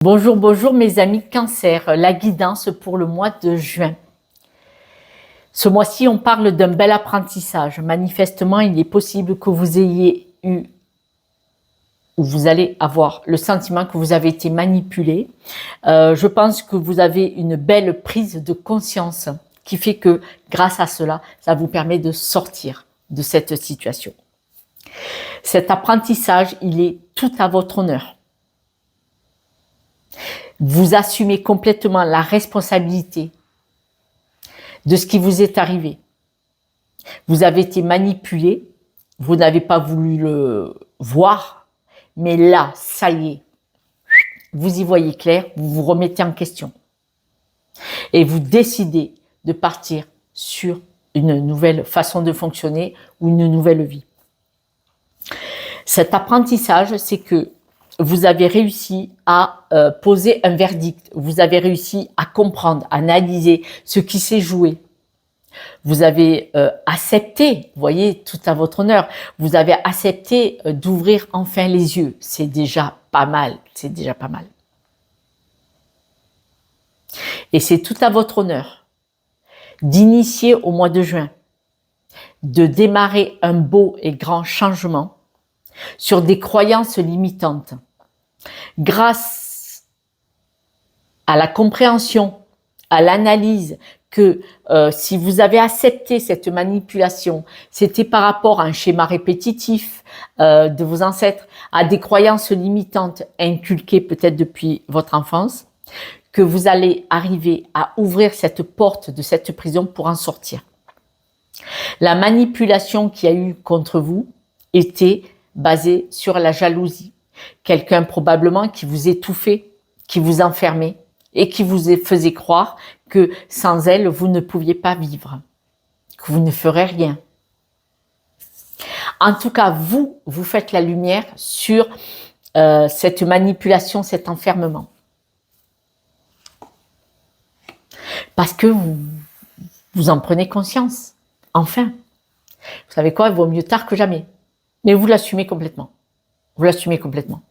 Bonjour, bonjour mes amis Cancer, la guidance pour le mois de juin. Ce mois-ci, on parle d'un bel apprentissage. Manifestement, il est possible que vous ayez eu ou vous allez avoir le sentiment que vous avez été manipulé. Je pense que vous avez une belle prise de conscience qui fait que grâce à cela, ça vous permet de sortir de cette situation. Cet apprentissage, il est tout à votre honneur. Vous assumez complètement la responsabilité de ce qui vous est arrivé. Vous avez été manipulé, vous n'avez pas voulu le voir, mais là, ça y est, vous y voyez clair, vous vous remettez en question. Et vous décidez de partir sur une nouvelle façon de fonctionner ou une nouvelle vie. Cet apprentissage, c'est que vous avez réussi à poser un verdict, vous avez réussi à comprendre, à analyser ce qui s'est joué. Vous avez accepté, vous voyez, tout à votre honneur, vous avez accepté d'ouvrir enfin les yeux. C'est déjà pas mal, c'est déjà pas mal. Et c'est tout à votre honneur d'initier au mois de juin, de démarrer un beau et grand changement sur des croyances limitantes. Grâce à la compréhension, à l'analyse que si vous avez accepté cette manipulation, c'était par rapport à un schéma répétitif de vos ancêtres, à des croyances limitantes inculquées peut-être depuis votre enfance, que vous allez arriver à ouvrir cette porte de cette prison pour en sortir. La manipulation qu'il y a eu contre vous était basée sur la jalousie. Quelqu'un probablement qui vous étouffait, qui vous enfermait et qui vous faisait croire que sans elle, vous ne pouviez pas vivre, que vous ne ferez rien. En tout cas, vous faites la lumière sur cette manipulation, cet enfermement. Parce que vous en prenez conscience, enfin. Vous savez quoi, il vaut mieux tard que jamais. Mais vous l'assumez complètement. Vous l'assumez complètement.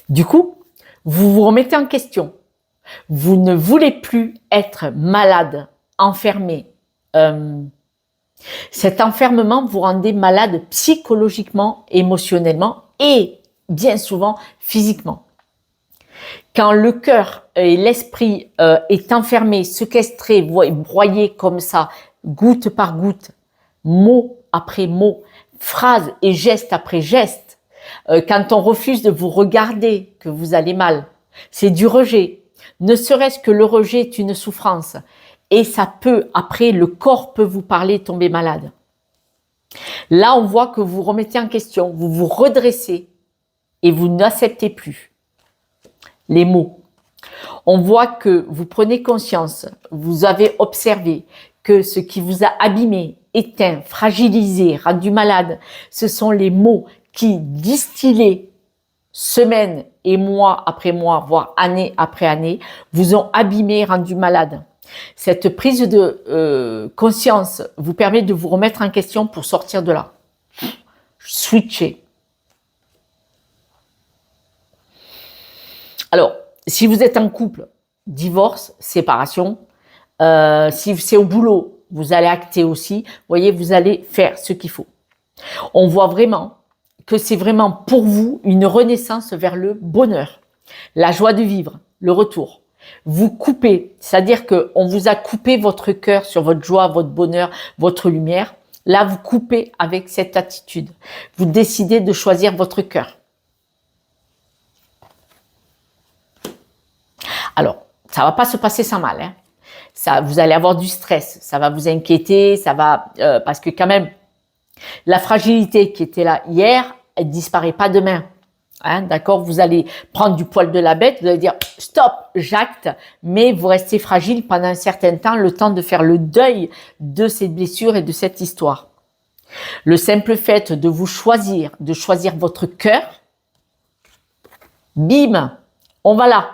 Du coup, vous vous remettez en question. Vous ne voulez plus être malade, enfermé. Cet enfermement vous rendait malade psychologiquement, émotionnellement et bien souvent physiquement. Quand le cœur et l'esprit est enfermé, séquestré, broyé comme ça, goutte par goutte, mot après mot, phrase et geste après geste, quand on refuse de vous regarder, que vous allez mal, c'est du rejet. Ne serait-ce que le rejet est une souffrance. Et ça peut, après, le corps peut vous parler, tomber malade. Là, on voit que vous remettez en question, vous vous redressez et vous n'acceptez plus les mots. On voit que vous prenez conscience, vous avez observé que ce qui vous a abîmé, éteint, fragilisé, rendu malade, ce sont les mots qui, distillés semaine et mois après mois, voire année après année, vous ont abîmé, rendu malade. Cette prise de conscience vous permet de vous remettre en question pour sortir de là. Switcher. Alors, si vous êtes en couple, divorce, séparation, si c'est au boulot, vous allez acter aussi, vous voyez, vous allez faire ce qu'il faut. On voit vraiment que c'est vraiment pour vous une renaissance vers le bonheur, la joie de vivre, le retour. Vous coupez, c'est-à-dire qu'on vous a coupé votre cœur sur votre joie, votre bonheur, votre lumière. Là, vous coupez avec cette attitude. Vous décidez de choisir votre cœur. Alors, ça va pas se passer sans mal. Hein. Ça, vous allez avoir du stress, ça va vous inquiéter, ça va parce que quand même, la fragilité qui était là hier, elle disparaît pas demain. Hein, d'accord, vous allez prendre du poil de la bête, vous allez dire stop, j'acte, mais vous restez fragile pendant un certain temps, le temps de faire le deuil de cette blessure et de cette histoire. Le simple fait de vous choisir, de choisir votre cœur, bim, on va là.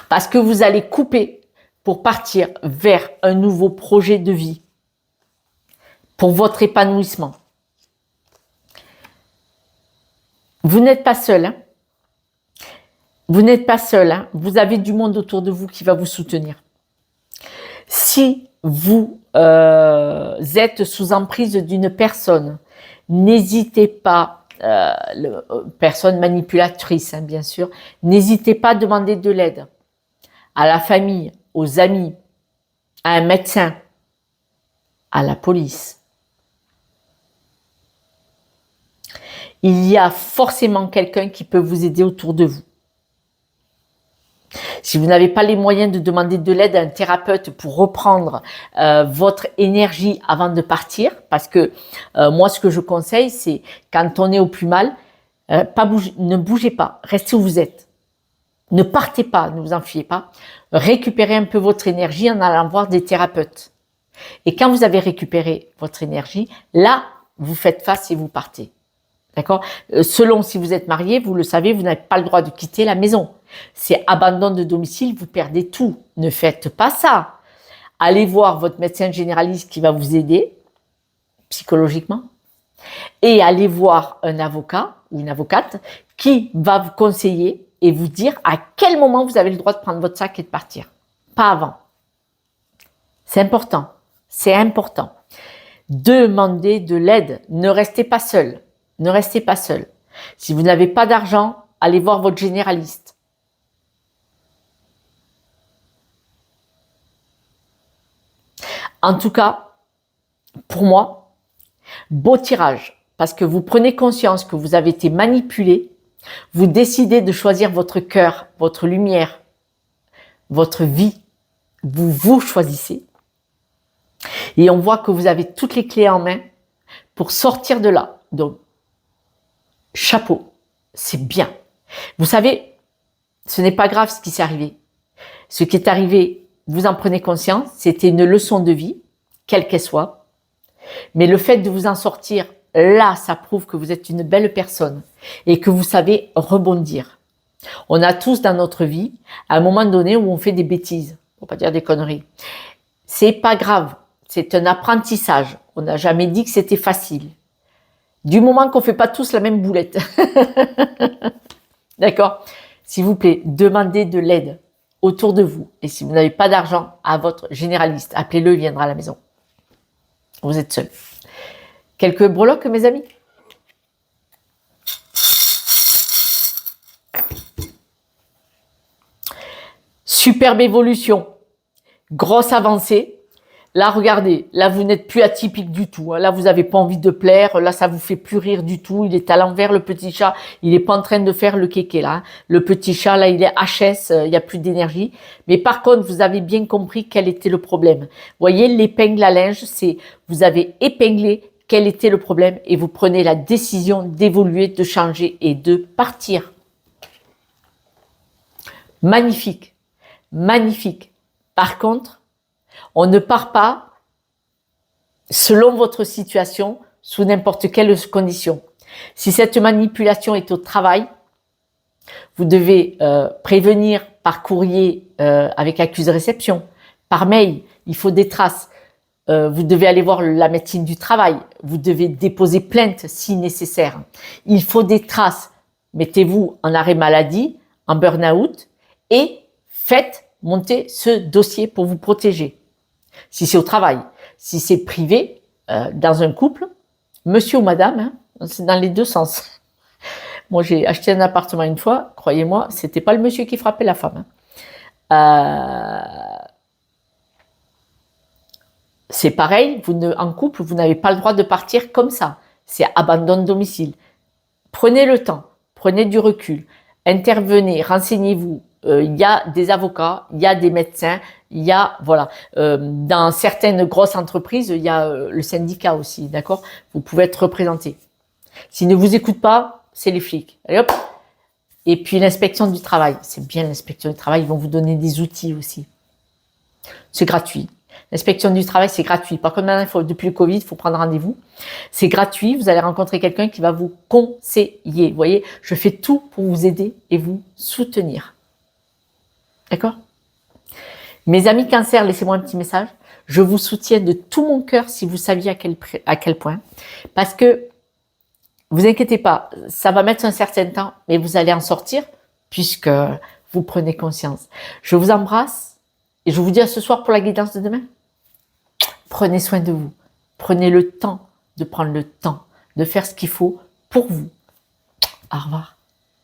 Parce que vous allez couper pour partir vers un nouveau projet de vie, pour votre épanouissement. Vous n'êtes pas seul. Hein. Vous n'êtes pas seul, hein. Vous avez du monde autour de vous qui va vous soutenir. Si vous êtes sous emprise d'une personne, n'hésitez pas, personne manipulatrice, hein, bien sûr, n'hésitez pas à demander de l'aide à la famille, aux amis, à un médecin, à la police. Il y a forcément quelqu'un qui peut vous aider autour de vous. Si vous n'avez pas les moyens de demander de l'aide à un thérapeute pour reprendre votre énergie avant de partir, parce que moi, ce que je conseille, c'est quand on est au plus mal, ne bougez pas, restez où vous êtes. Ne partez pas, ne vous enfuyez pas. Récupérez un peu votre énergie en allant voir des thérapeutes. Et quand vous avez récupéré votre énergie, là, vous faites face et vous partez. D'accord ? Selon si vous êtes marié, vous le savez, vous n'avez pas le droit de quitter la maison. C'est abandon de domicile, vous perdez tout. Ne faites pas ça. Allez voir votre médecin généraliste qui va vous aider psychologiquement et allez voir un avocat ou une avocate qui va vous conseiller et vous dire à quel moment vous avez le droit de prendre votre sac et de partir. Pas avant. C'est important. C'est important. Demandez de l'aide. Ne restez pas seul. Ne restez pas seul. Si vous n'avez pas d'argent, allez voir votre généraliste. En tout cas, pour moi, beau tirage, parce que vous prenez conscience que vous avez été manipulé, vous décidez de choisir votre cœur, votre lumière, votre vie, vous choisissez. Et on voit que vous avez toutes les clés en main pour sortir de là. Donc, chapeau, c'est bien. Vous savez, ce n'est pas grave ce qui s'est arrivé. Ce qui est arrivé, vous en prenez conscience, c'était une leçon de vie, quelle qu'elle soit. Mais le fait de vous en sortir, là, ça prouve que vous êtes une belle personne et que vous savez rebondir. On a tous dans notre vie, à un moment donné où on fait des bêtises, pour pas dire des conneries. C'est pas grave, c'est un apprentissage. On n'a jamais dit que c'était facile. Du moment qu'on fait pas tous la même boulette. D'accord ? S'il vous plaît, demandez de l'aide autour de vous. Et si vous n'avez pas d'argent, à votre généraliste. Appelez-le, il viendra à la maison. Vous êtes seul. Quelques breloques, mes amis ? Superbe évolution. Grosse avancée. Là, regardez, là, vous n'êtes plus atypique du tout. Là, vous n'avez pas envie de plaire. Là, ça vous fait plus rire du tout. Il est à l'envers, le petit chat. Il n'est pas en train de faire le kéké, là. Le petit chat, là, il est HS. Il n'y a plus d'énergie. Mais par contre, vous avez bien compris quel était le problème. Vous voyez, l'épingle à linge, c'est vous avez épinglé quel était le problème et vous prenez la décision d'évoluer, de changer et de partir. Magnifique. Magnifique. Par contre, on ne part pas selon votre situation, sous n'importe quelle condition. Si cette manipulation est au travail, vous devez prévenir par courrier avec accusé de réception, par mail, il faut des traces. Vous devez aller voir la médecine du travail, vous devez déposer plainte si nécessaire. Il faut des traces. Mettez-vous en arrêt maladie, en burn-out et faites monter ce dossier pour vous protéger. Si c'est au travail, si c'est privé, dans un couple, monsieur ou madame, hein, c'est dans les deux sens. Moi, j'ai acheté un appartement une fois, croyez-moi, c'était pas le monsieur qui frappait la femme. C'est pareil, en couple, vous n'avez pas le droit de partir comme ça. C'est abandon de domicile. Prenez le temps, prenez du recul, intervenez, renseignez-vous. Il y a des avocats, il y a des médecins, il y a, voilà, dans certaines grosses entreprises, il y a le syndicat aussi, d'accord ? Vous pouvez être représenté. S'ils ne vous écoutent pas, c'est les flics. Allez hop. Et puis l'inspection du travail, c'est bien l'inspection du travail, ils vont vous donner des outils aussi. C'est gratuit. L'inspection du travail, c'est gratuit. Par contre, maintenant, depuis le Covid, il faut prendre rendez-vous. C'est gratuit. Vous allez rencontrer quelqu'un qui va vous conseiller. Vous voyez, je fais tout pour vous aider et vous soutenir. D'accord ? Mes amis cancer, laissez-moi un petit message. Je vous soutiens de tout mon cœur si vous saviez à quel point. Parce que, vous inquiétez pas, ça va mettre un certain temps, mais vous allez en sortir puisque vous prenez conscience. Je vous embrasse et je vous dis à ce soir pour la guidance de demain. Prenez soin de vous. Prenez le temps de prendre le temps de faire ce qu'il faut pour vous. Au revoir.